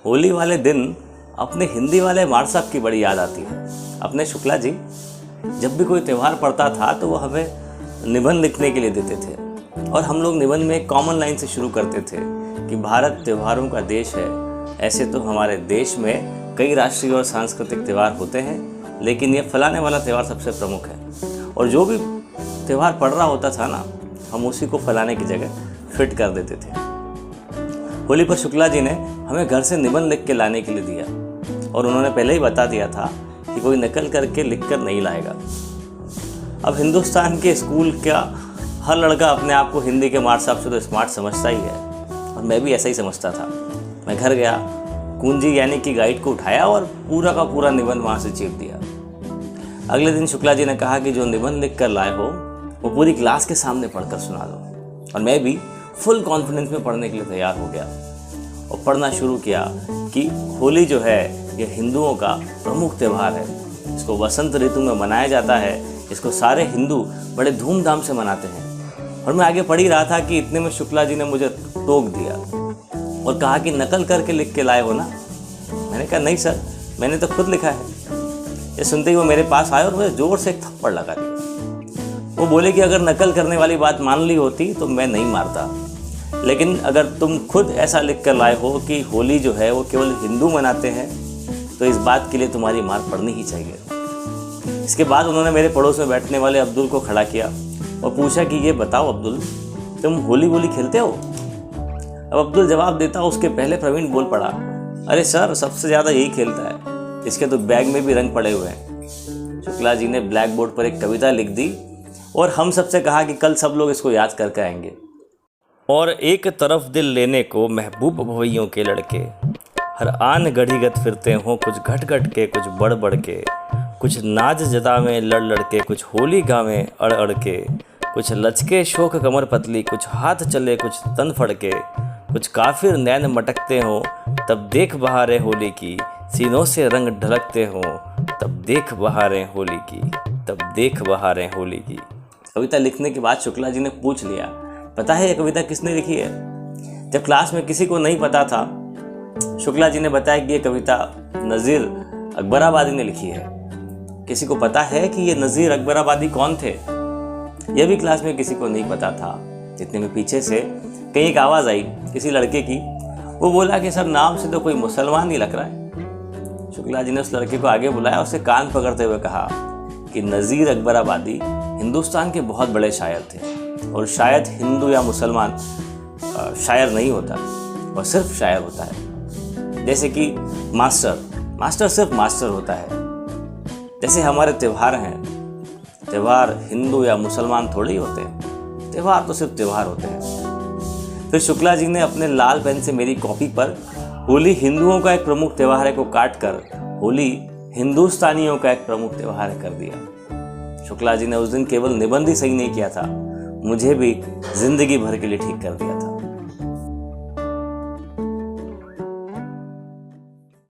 होली वाले दिन अपने हिंदी वाले मार साहब की बड़ी याद आती है। अपने शुक्ला जी जब भी कोई त्यौहार पड़ता था तो वो हमें निबंध लिखने के लिए देते थे और हम लोग निबंध में एक कॉमन लाइन से शुरू करते थे कि भारत त्योहारों का देश है। ऐसे तो हमारे देश में कई राष्ट्रीय और सांस्कृतिक त्यौहार होते हैं, लेकिन ये फलाने वाला त्यौहार सबसे प्रमुख है। और जो भी त्यौहार पड़ रहा होता था ना, हम उसी को फलाने की जगह फिट कर देते थे। होली पर शुक्ला जी ने हमें घर से निबंध लिख के लाने के लिए दिया और उन्होंने पहले ही बता दिया था कि कोई नकल करके लिख कर नहीं लाएगा। अब हिंदुस्तान के स्कूल का हर लड़का अपने आप को हिंदी के मार साहब से तो स्मार्ट समझता ही है और मैं भी ऐसा ही समझता था। मैं घर गया, कुंजी यानी कि गाइड को उठाया और पूरा का पूरा निबंध वहाँ से चीर दिया। अगले दिन शुक्ला जी ने कहा कि जो निबंध लिख कर लाए हो वो पूरी क्लास के सामने पढ़कर सुना दो। और मैं भी फुल कॉन्फिडेंस में पढ़ने के लिए तैयार हो गया और पढ़ना शुरू किया कि होली जो है ये हिंदुओं का प्रमुख त्यौहार है। इसको वसंत ऋतु में मनाया जाता है। इसको सारे हिंदू बड़े धूमधाम से मनाते हैं। और मैं आगे पढ़ ही रहा था कि इतने में शुक्ला जी ने मुझे टोक दिया और कहा कि नकल करके लिख के लाए हो ना। मैंने कहा नहीं सर, मैंने तो खुद लिखा है। ये सुनते ही वो मेरे पास आए और मुझे जोर से एक थप्पड़ लगा दिया। वो बोले कि अगर नकल करने वाली बात मान ली होती तो मैं नहीं मारता, लेकिन अगर तुम खुद ऐसा लिख कर लाए हो कि होली जो है वो केवल हिंदू मनाते हैं तो इस बात के लिए तुम्हारी मार पड़नी ही चाहिए। इसके बाद उन्होंने मेरे पड़ोस में बैठने वाले अब्दुल को खड़ा किया और पूछा कि ये बताओ अब्दुल, तुम होली वोली खेलते हो? अब अब्दुल जवाब देता उसके पहले प्रवीण बोल पड़ा, अरे सर सबसे ज़्यादा यही खेलता है, इसके तो बैग में भी रंग पड़े हुए हैं। शुक्ला जी ने ब्लैक बोर्ड पर एक कविता लिख दी और हम सबसे कहा कि कल सब लोग इसको याद करके आएंगे। और एक तरफ दिल लेने को महबूब भवैयों के लड़के, हर आन गढ़ीगत फिरते हों कुछ घट घट के कुछ बढ़ बढ़ के, कुछ नाज जदा में लड़ लड़ के, कुछ होली गावें अड़ अड़ के, कुछ लचके शोक कमर पतली, कुछ हाथ चले कुछ तन फड़के, कुछ काफिर नैन मटकते हों तब देख बहारें होली की, सीनों से रंग ढलकते हों तब देख बहारें होली की, तब देख बहारें होली की। कविता लिखने के बाद शुक्ला जी ने पूछ लिया, पता है ये कविता किसने लिखी है? जब क्लास में किसी को नहीं पता था, शुक्ला जी ने बताया कि ये कविता नज़ीर अकबराबादी ने लिखी है। किसी को पता है कि ये नज़ीर अकबराबादी कौन थे? यह भी क्लास में किसी को नहीं पता था। इतने में पीछे से कहीं एक आवाज़ आई किसी लड़के की। वो बोला कि सर नाम से तो कोई मुसलमान ही लग रहा है। शुक्ला जी ने उस लड़के को आगे बुलाया, उससे कान पकड़ते हुए कहा कि नज़ीर अकबराबादी हिंदुस्तान के बहुत बड़े शायर थे और शायद हिंदू या मुसलमान शायर नहीं होता और सिर्फ शायर होता है। जैसे कि मास्टर सिर्फ मास्टर होता है। जैसे हमारे त्यौहार हैं, त्यौहार हिंदू या मुसलमान थोड़े ही होते हैं, त्यौहार तो सिर्फ त्यौहार होते हैं। फिर शुक्ला जी ने अपने लाल पेन से मेरी कॉपी पर होली हिंदुओं का एक प्रमुख त्यौहार है को काट कर होली हिंदुस्तानियों का एक प्रमुख त्यौहार है कर दिया। शुक्ला जी ने उस दिन केवल निबंध ही सही नहीं किया था, मुझे भी जिंदगी भर के लिए ठीक कर दिया था।